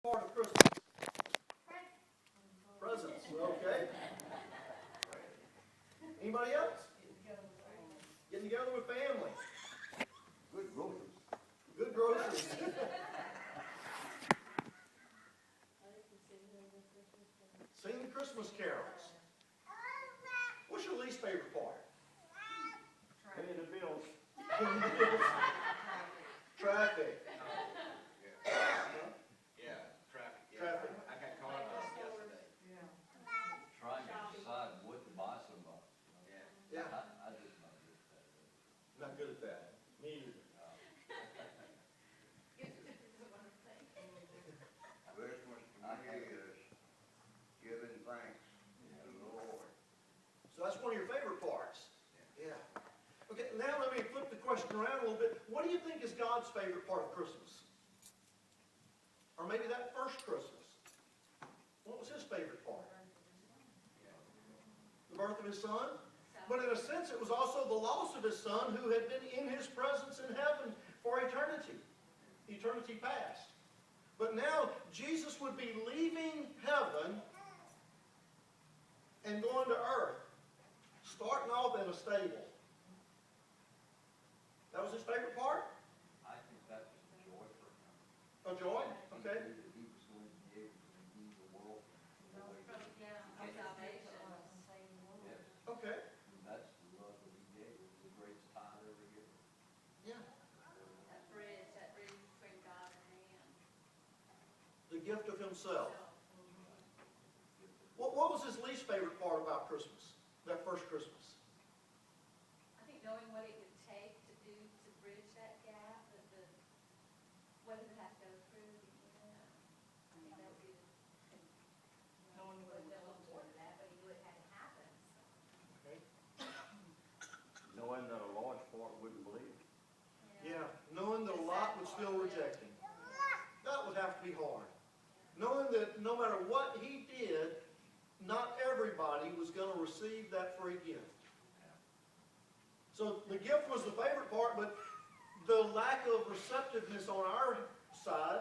part of Christmas? Presents, okay. Anybody else? Getting together with family. Good groceries. Good groceries. Sing the Christmas carols. What's your least favorite part? Paying the bills. Traffic. Yeah, traffic. Yeah. Traffic. I got caught up yesterday. Trying to decide what to buy somebody. Yeah. Yeah, I just not get that. not good at that. Me either. Christmas to me is giving thanks to the Lord. So that's one of your favorite parts. Yeah. Okay, now let me flip the question around a little bit. What do you think is God's favorite part of Christmas? Or maybe that first Christmas. What was his favorite part? The birth of his son? But in a sense, it was also the loss of his son who had been in his presence in heaven for eternity. Eternity past. But now, Jesus would be leaving heaven and going to earth. Starting off in a stable. That was his favorite part? I think that was a joy for him. A joy? Okay. He knew that he was going to be able to redeem the world from the way he was. Yes. Okay. And that's the love that he gave. It was the greatest tithe ever given. Yeah. That bridge between God and man. The gift of himself. What was his least favorite part about Christmas? That first Christmas? I think knowing what it would take to do, to bridge that gap, what it would have to go through, I think that would be, no one would know more than that, but he knew it had to happen, so. Okay. Knowing that a large part wouldn't believe. Yeah. Knowing that a lot would still reject him. That would have to be hard. Knowing that no matter what he did, not everybody was going to receive that free gift. So the gift was the favorite part, but the lack of receptiveness on our side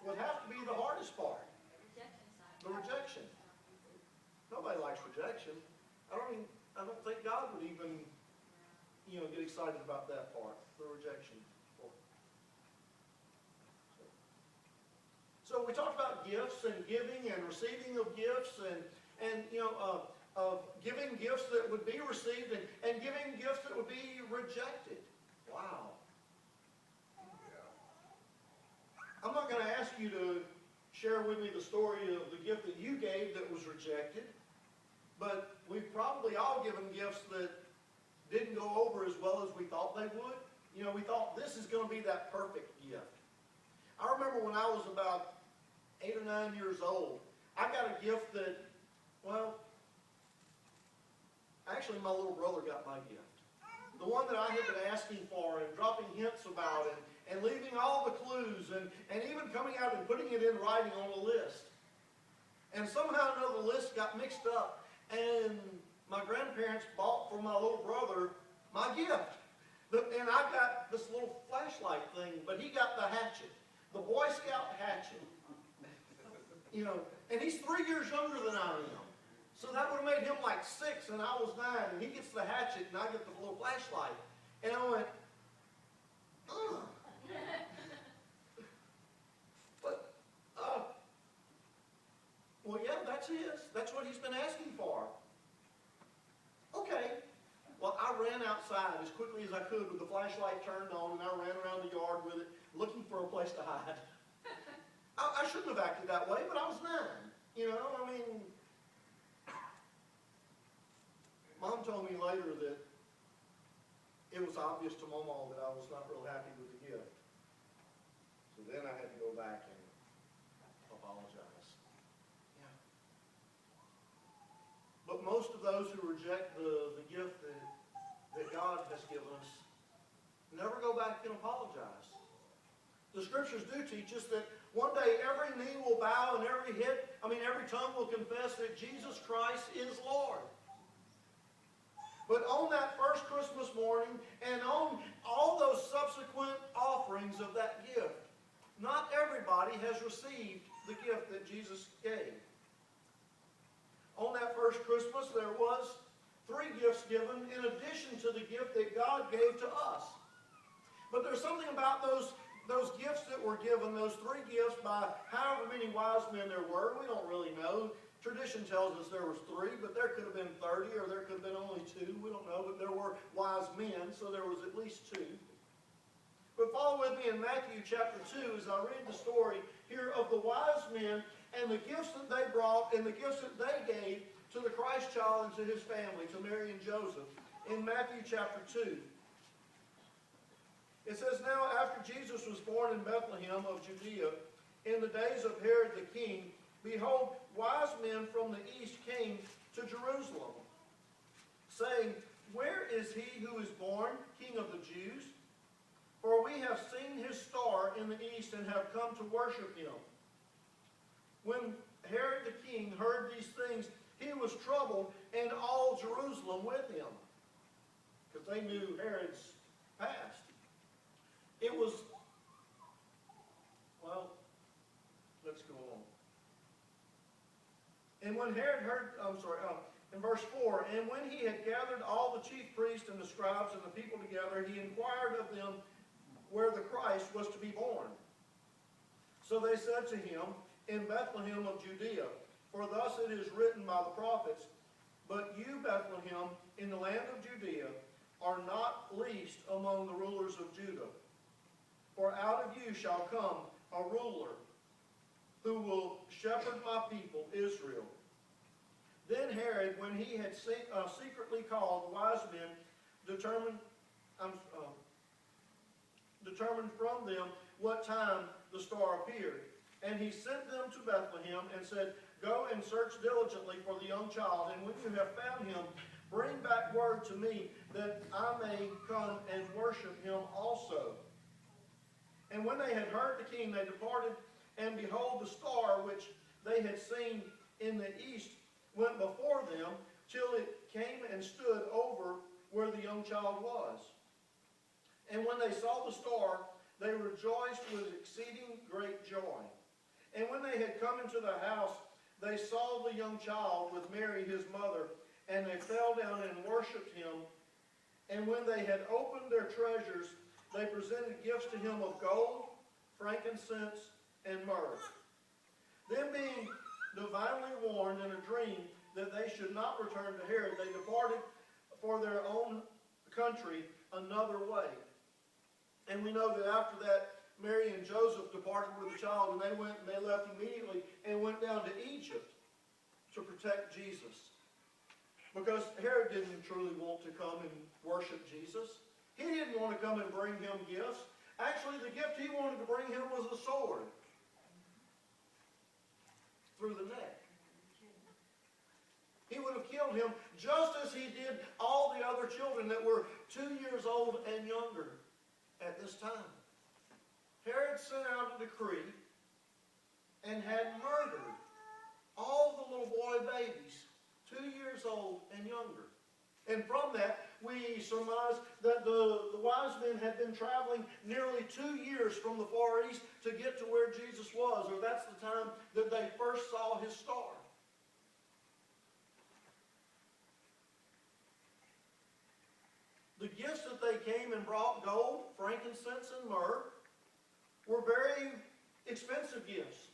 would have to be the hardest part. Rejection side. The rejection. Nobody likes rejection. I don't think God would even, get excited about that part, the rejection. So we talked about gifts and giving and receiving of gifts and of giving gifts that would be received and giving gifts that would be rejected. Wow. I'm not going to ask you to share with me the story of the gift that you gave that was rejected, but we've probably all given gifts that didn't go over as well as we thought they would. We thought this is going to be that perfect gift. I remember when I was about 8 or 9 years old, I got a gift that, actually my little brother got my gift. The one that I had been asking for and dropping hints about and leaving all the clues and even coming out and putting it in writing on a list. And somehow or another the list got mixed up and my grandparents bought for my little brother my gift. And I got this little flashlight thing, but he got the hatchet, the Boy Scout hatchet. And he's 3 years younger than I am. So that would have made him like 6 and I was 9. And he gets the hatchet and I get the little flashlight. And I went, ugh. But, well, yeah, that's his. That's what he's been asking for. Okay. Well, I ran outside as quickly as I could with the flashlight turned on and I ran around the yard with it looking for a place to hide. I shouldn't have acted that way, but I was 9. Mom told me later that it was obvious to Mama that I was not real happy with the gift. So then I had to go back and apologize. Yeah. But most of those who reject the gift that God has given us never go back and apologize. The scriptures do teach us that one day every knee will bow and every tongue will confess that Jesus Christ is Lord. But on that first Christmas morning and on all those subsequent offerings of that gift, not everybody has received the gift that Jesus gave. On that first Christmas, there was 3 gifts given in addition to the gift that God gave to us. But there's something about those gifts that were given, those 3 gifts by however many wise men there were. We don't really know. Tradition tells us there was 3, but there could have been 30, or there could have been only 2. We don't know, but there were wise men, so there was at least 2. But follow with me in Matthew chapter 2 as I read the story here of the wise men and the gifts that they brought and the gifts that they gave to the Christ child and to his family, to Mary and Joseph. In Matthew chapter 2. It says, "Now after Jesus was born in Bethlehem of Judea, in the days of Herod the king, behold, wise men from the east came to Jerusalem, saying, Where is he who is born, King of the Jews? For we have seen his star in the east and have come to worship him. When Herod the king heard these things, he was troubled, and all Jerusalem with him." Because they knew Herod's past. It was, well, let's go on. And when Herod heard, in verse 4, "And when he had gathered all the chief priests and the scribes and the people together, he inquired of them where the Christ was to be born. So they said to him, In Bethlehem of Judea, for thus it is written by the prophets, But you, Bethlehem, in the land of Judea, are not least among the rulers of Judah. For out of you shall come a ruler who will shepherd my people Israel." Then Herod, when he had secretly called wise men, determined from them what time the star appeared. And he sent them to Bethlehem and said, "Go and search diligently for the young child, and when you have found him, bring back word to me, that I may come and worship him also." And when they had heard the king, they departed, and behold, the star which they had seen in the east went before them, till it came and stood over where the young child was. And when they saw the star, they rejoiced with exceeding great joy. And when they had come into the house, they saw the young child with Mary his mother, and they fell down and worshipped him. And when they had opened their treasures, they presented gifts to him of gold, frankincense, and myrrh. Then being divinely warned in a dream that they should not return to Herod, they departed for their own country another way. And we know that after that, Mary and Joseph departed with the child, and they left immediately and went down to Egypt to protect Jesus. Because Herod didn't truly want to come and worship Jesus. He didn't want to come and bring him gifts. Actually, the gift he wanted to bring him was a sword through the neck. He would have killed him just as he did all the other children that were 2 years old and younger at this time. Herod sent out a decree and had murdered all the little boy babies, 2 years old and younger. And from that, we surmise that the wise men had been traveling nearly 2 years from the Far East to get to where Jesus was, or that's the time that they first saw his star. The gifts that they came and brought, gold, frankincense, and myrrh, were very expensive gifts.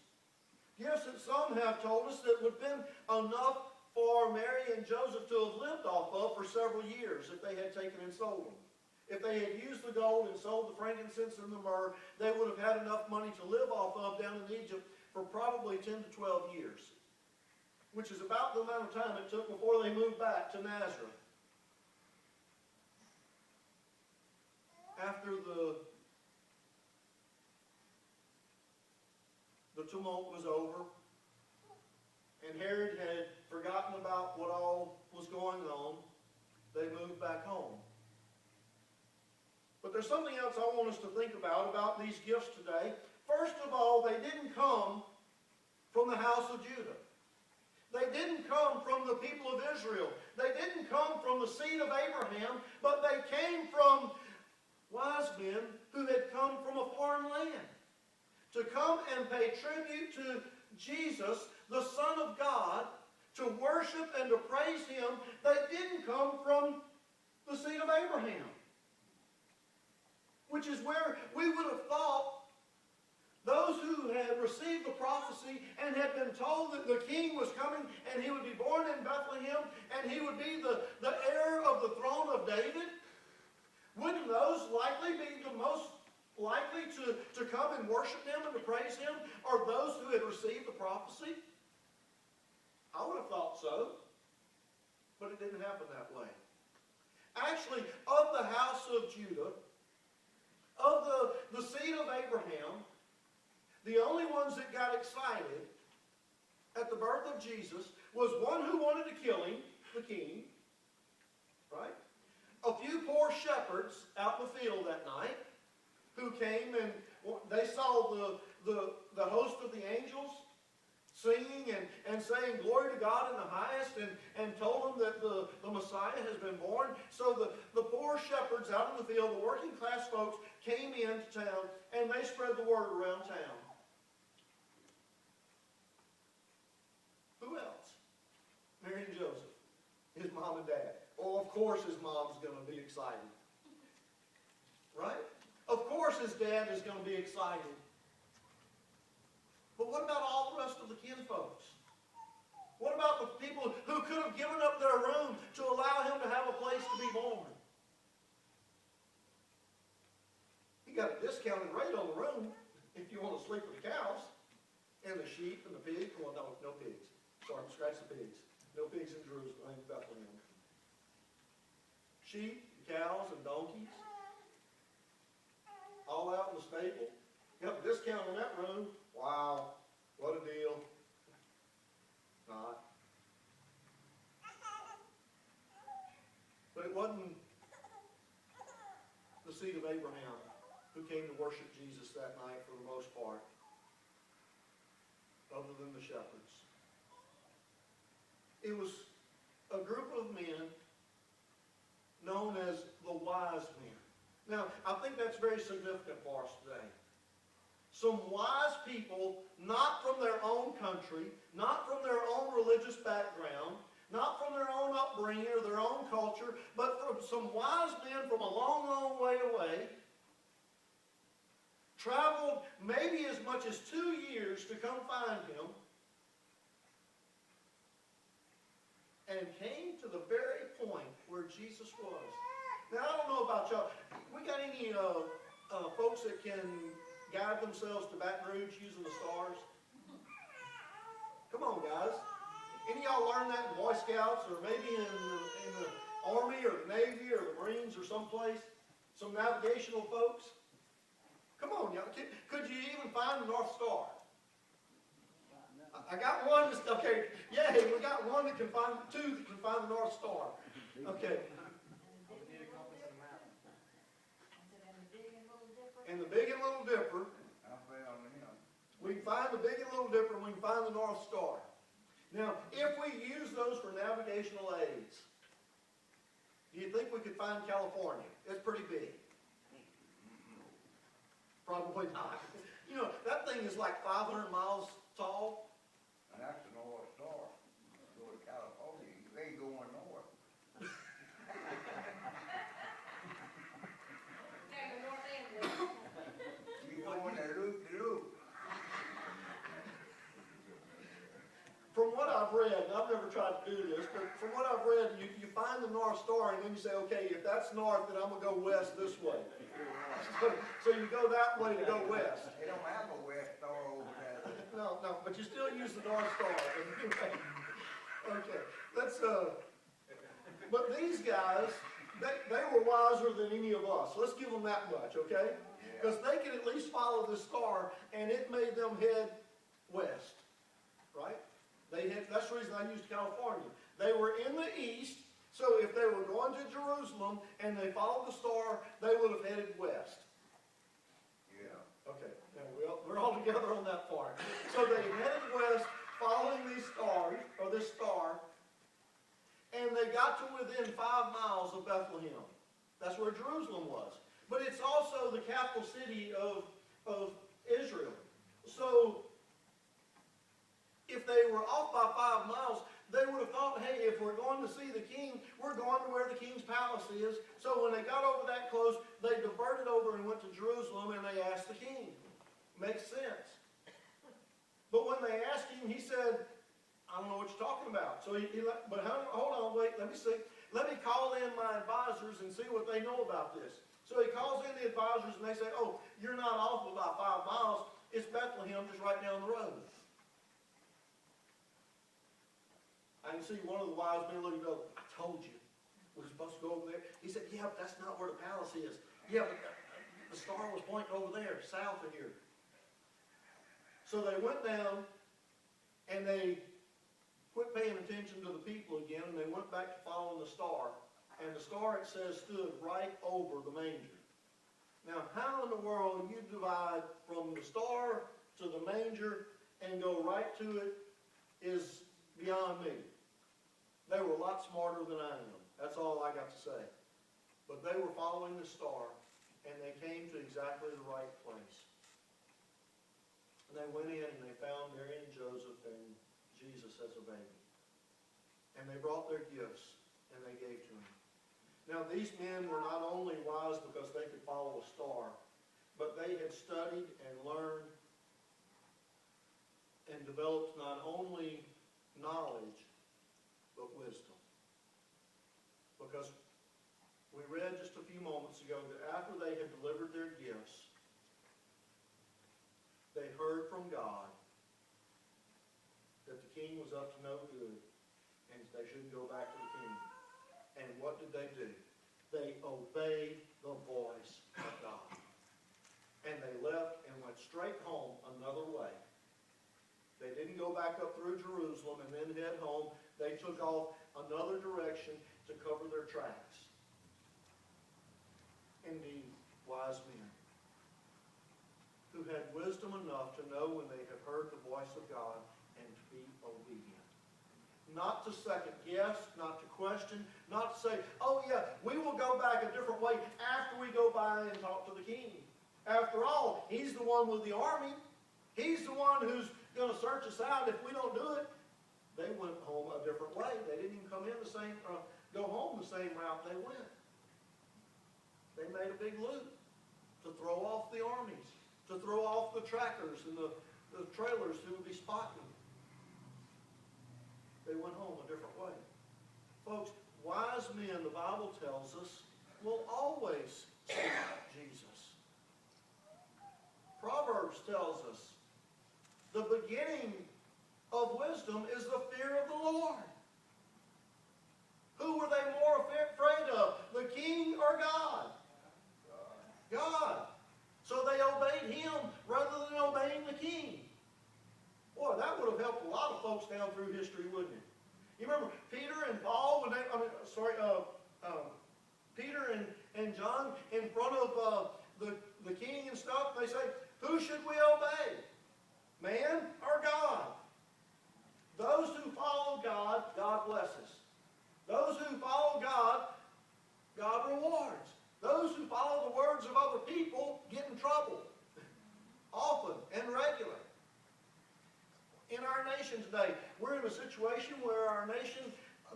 Gifts that some have told us that would have been enough for Mary and Joseph to have lived off of for several years if they had taken and sold them. If they had used the gold and sold the frankincense and the myrrh, they would have had enough money to live off of down in Egypt for probably 10 to 12 years, which is about the amount of time it took before they moved back to Nazareth. After the tumult was over, and Herod had forgotten about what all was going on, they moved back home. But there's something else I want us to think about these gifts today. First of all, they didn't come from the house of Judah. They didn't come from the people of Israel. They didn't come from the seed of Abraham, but they came from wise men who had come from a foreign land to come and pay tribute to Jesus, the Son of God, to worship and to praise Him, they didn't come from the seed of Abraham. Which is where we would have thought those who had received the prophecy and had been told that the king was coming and he would be born in Bethlehem and he would be the heir of the throne of David, wouldn't those likely be the most likely to come and worship Him and to praise Him, are those who had received the prophecy? I would have thought so, but it didn't happen that way. Actually, of the house of Judah, of the seed of Abraham, the only ones that got excited at the birth of Jesus was one who wanted to kill him, the king, right? A few poor shepherds out in the field that night who came and they saw the host of the angels singing and saying glory to God in the highest, and told them that the Messiah has been born. So the poor shepherds out in the field, the working class folks, came into town and they spread the word around town. Who else? Mary and Joseph, his mom and dad. Oh, of course his mom's going to be excited. Right? Of course his dad is going to be excited. But what about all the rest of the kinfolks? What about the people who could have given up their room to allow him to have a place to be born? He got a discounted rate on the room if you want to sleep with the cows and the sheep and the pigs. Well, no pigs. Sorry, scratch the pigs. No pigs in Jerusalem, in Bethlehem. Sheep, cows, and donkeys, all out in the stable. Got a discount on that room. Wow, what a deal. Not. But it wasn't the seed of Abraham who came to worship Jesus that night for the most part, other than the shepherds. It was a group of men known as the wise men. Now, I think that's very significant for us today. Some wise people, not from their own country, not from their own religious background, not from their own upbringing or their own culture, but from some wise men from a long, long way away, traveled maybe as much as 2 years to come find him, and came to the very point where Jesus was. Now, I don't know about y'all. We got any folks that can guide themselves to Baton Rouge using the stars? Come on, guys. Any of y'all learn that in Boy Scouts or maybe in the Army or the Navy or the Marines or someplace? Some navigational folks? Come on, y'all. Could you even find the North Star? I got one. Okay, yay, we got one that can find, two that can find the North Star. Okay. And the Big and Little Dipper. I found him. We can find the Big and Little Dipper, and we can find the North Star. Now, if we use those for navigational aids, do you think we could find California? It's pretty big. Probably not. You know, that thing is like 500 miles tall. And that's the North Star. Go to California, you ain't going north. You going to loop to loop. From what I've read, and I've never tried to do this, but from what I've read, you find the North Star, and then you say, okay, if that's north, then I'm going to go west this way. So you go that way to go west. They don't have a West Star over there. No, but you still use the North Star. Okay, let's, but these guys, they were wiser than any of us. Let's give them that much, okay? Because they could at least follow the star, and it made them head west, right? That's the reason I used California. They were in the east, so if they were going to Jerusalem and they followed the star, they would have headed west. Yeah. Okay, now we're all together on that part. So they headed west, following these stars, or this star, and they got to within 5 miles of Bethlehem. That's where Jerusalem was. But it's also the capital city of Israel. So they were off by 5 miles, they would have thought, hey, if we're going to see the king, we're going to where the king's palace is. So when they got over that close, they diverted over and went to Jerusalem and they asked the king. Makes sense. But when they asked him, he said, I don't know what you're talking about. So hold on, wait, let me see. Let me call in my advisors and see what they know about this. So he calls in the advisors and they say, oh, you're not off about 5 miles. It's Bethlehem just right down the road. I can see one of the wise men looking over. I told you we're supposed to go over there. He said, yeah, but that's not where the palace is. Yeah, but the star was pointing over there, south of here. So they went down and they quit paying attention to the people again, and they went back to following the star. And the star, it says, stood right over the manger. Now, how in the world you divide from the star to the manger and go right to it is beyond me. They were a lot smarter than I am. That's all I got to say. But they were following the star, and they came to exactly the right place. And they went in and they found Mary and Joseph and Jesus as a baby. And they brought their gifts and they gave to him. Now these men were not only wise because they could follow a star, but they had studied and learned and developed not only knowledge, but wisdom. Because we read just a few moments ago that after they had delivered their gifts, they heard from God that the king was up to no good and they shouldn't go back to the king. And what did they do? They obeyed the voice of God. And they left and went straight home another way. They didn't go back up through Jerusalem and then head home. They took off another direction to cover their tracks. Indeed, wise men who had wisdom enough to know when they have heard the voice of God and to be obedient. Not to second guess, not to question, not to say, oh yeah, we will go back a different way after we go by and talk to the king. After all, he's the one with the army. He's the one who's going to search us out if we don't do it. They went home a different way. They didn't even come in the same, go home the same route they went. They made a big loop to throw off the armies, to throw off the trackers and the trailers who would be spotting them. They went home a different way. Folks, wise men, the Bible tells us, will always seek Jesus. Proverbs tells us, the beginning of wisdom is the fear of the Lord. Who were they more afraid of, the king or God? God. So they obeyed him rather than obeying the king. Boy, that would have helped a lot of folks down through history, wouldn't it? You remember Peter and Paul, when Peter and John in front of the king and stuff, they say, who should we obey? Man or God? Those who follow God, God blesses. Those who follow God, God rewards. Those who follow the words of other people get in trouble, often and regular. In our nation today, we're in a situation where our nation,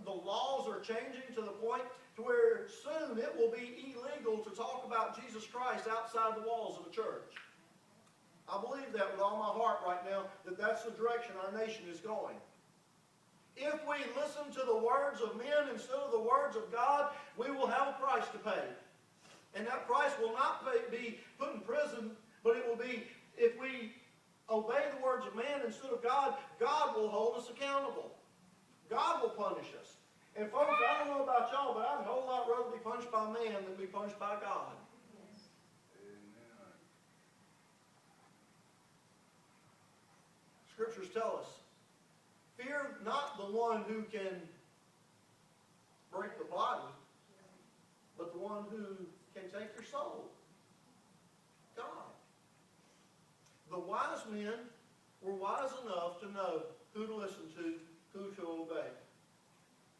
the laws are changing to the point to where soon it will be illegal to talk about Jesus Christ outside the walls of a church. I believe that with all my heart right now, that that's the direction our nation is going. If we listen to the words of men instead of the words of God, we will have a price to pay. And that price will not be put in prison, but it will be, if we obey the words of man instead of God, God will hold us accountable. God will punish us. And folks, I don't know about y'all, but I'd a whole lot rather be punished by man than be punished by God. Scriptures tell us, fear not the one who can break the body, but the one who can take your soul. God. The wise men were wise enough to know who to listen to, who to obey.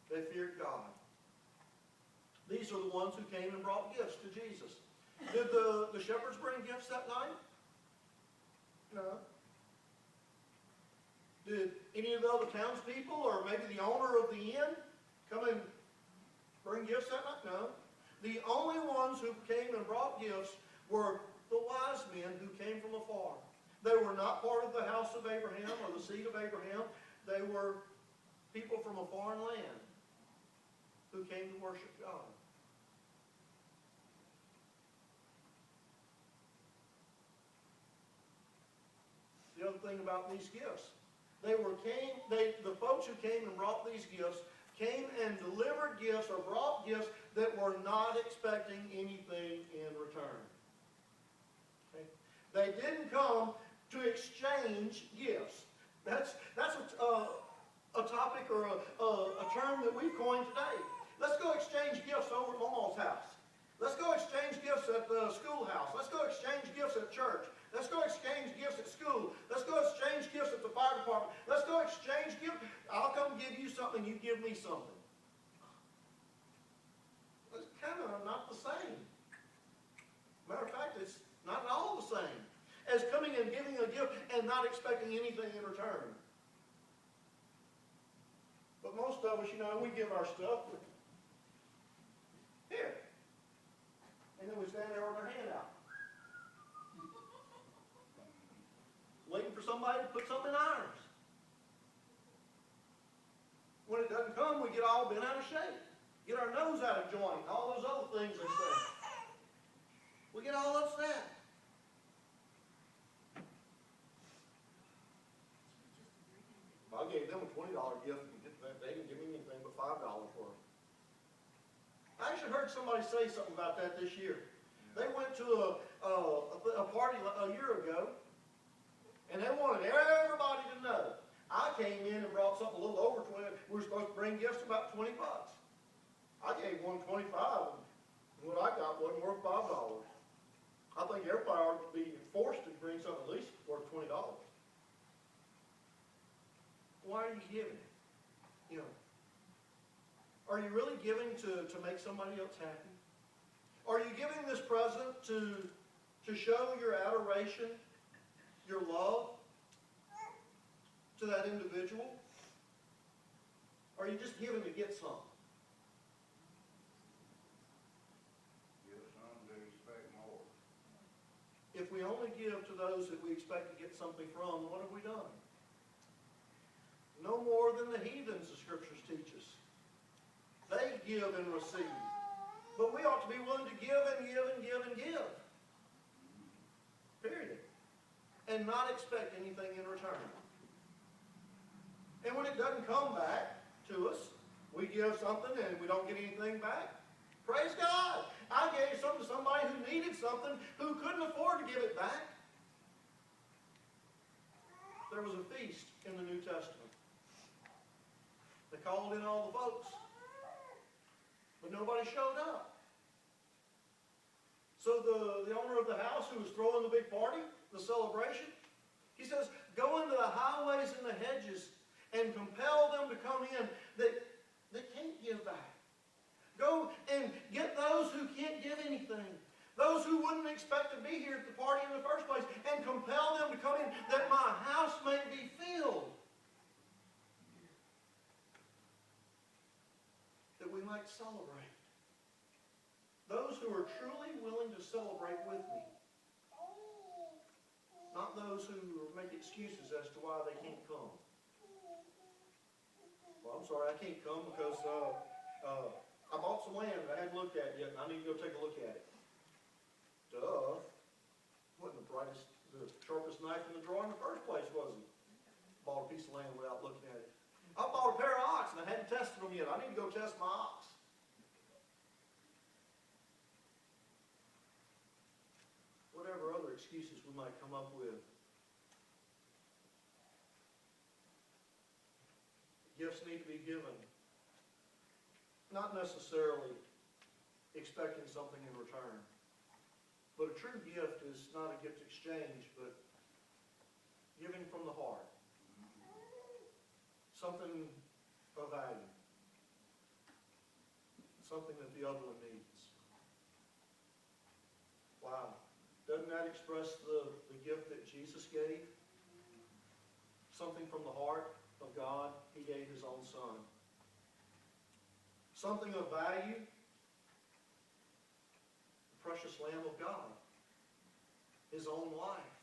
They feared God. These are the ones who came and brought gifts to Jesus. Did the shepherds bring gifts that night? No. Did any of the other townspeople or maybe the owner of the inn come and bring gifts that night? No. The only ones who came and brought gifts were the wise men who came from afar. They were not part of the house of Abraham or the seed of Abraham. They were people from a foreign land who came to worship God. The other thing about these gifts, the folks who came and brought these gifts came and delivered gifts or brought gifts that were not expecting anything in return. Okay? They didn't come to exchange gifts. That's a topic or a term that we've coined today. Let's go exchange gifts over at Mama's house. Let's go exchange gifts at the schoolhouse. Let's go exchange gifts at church. Let's go exchange gifts at school. Let's go exchange gifts at the fire department. Let's go exchange gifts. I'll come give you something, you give me something. It's kind of not the same. Matter of fact, it's not at all the same as coming and giving a gift and not expecting anything in return. But most of us, we give our stuff here. And then we stand there with our hand out, waiting for somebody to put something in ours. When it doesn't come, we get all bent out of shape, get our nose out of joint, all those other things they say. We get all upset. I gave them a $20 gift, and they didn't give me anything but $5 worth. I actually heard somebody say something about that this year. They went to a party a year ago, and they wanted everybody to know. I came in and brought something a little over 20. We were supposed to bring gifts about $20. I gave one $25, and what I got wasn't worth $5. I think everybody ought to be forced to bring something at least worth $20. Why are you giving? Are you really giving to make somebody else happy? Are you giving this present to show your adoration, your love to that individual? Or are you just giving to get some? Give some to expect more. If we only give to those that we expect to get something from, what have we done? No more than the heathens, the scriptures teach us. They give and receive. But we ought to be willing to give and give and give and give. Period. And not expect anything in return. And when it doesn't come back to us, we give something and we don't get anything back. Praise God. I gave something to somebody who needed something, who couldn't afford to give it back. There was a feast in the New Testament. They called in all the folks. But nobody showed up. So the owner of the house who was throwing the big party, the celebration, he says, go into the highways and the hedges and compel them to come in that can't give back. Go and get those who can't give anything. Those who wouldn't expect to be here at the party in the first place, and compel them to come in that my house may be filled. That we might celebrate. Those who are truly willing to celebrate with me. Not those who make excuses as to why they can't come. Well, I'm sorry, I can't come because I bought some land I hadn't looked at yet, and I need to go take a look at it. Duh. Wasn't the sharpest knife in the drawer in the first place, was he? Bought a piece of land without looking at it. I bought a pair of ox and I hadn't tested them yet. I need to go test my ox. Whatever other excuses we might come up with. Gifts need to be given. Not necessarily expecting something in return. But a true gift is not a gift exchange, but giving from the heart. Something of value. Something that the other one needs. Wow. Doesn't that express the gift that Jesus gave? something from the heart of God, He gave His own Son. Something of value, the precious Lamb of God, His own life.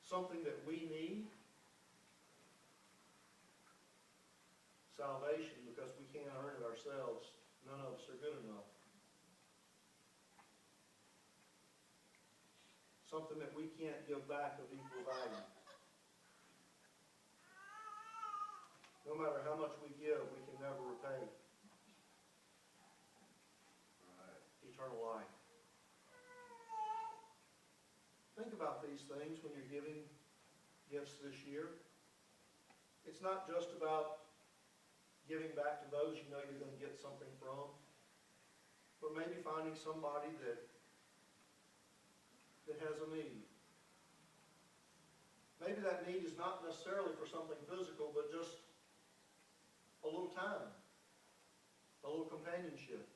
Something that we need, salvation, because we can't earn it ourselves. None of us are good enough. Something that we can't give back of equal value. No matter how much we give, we can never repay. Right. Eternal life. Think about these things when you're giving gifts this year. It's not just about giving back to those you know you're going to get something from, but maybe finding somebody that has a need. Maybe that need is not necessarily for something physical, but just a little time, a little companionship,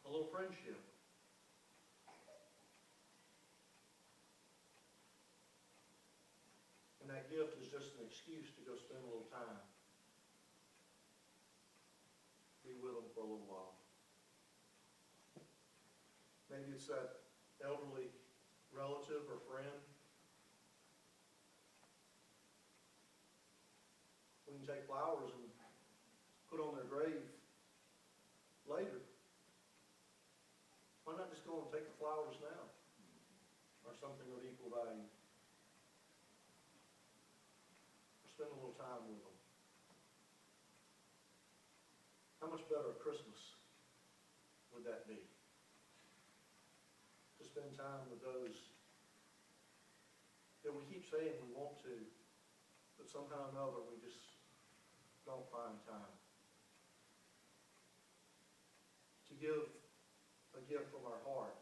a little friendship. And that gift is just an excuse to go spend a little time. Be with them for a little while. Maybe it's that elderly relative or friend. We can take flowers and put on their grave later. Why not just go and take the flowers now? Or something of equal value. Or spend a little time with them. How much better a Christmas would that be? To spend time with those that we keep saying we want to, but somehow or another we just don't find time. To give a gift from our heart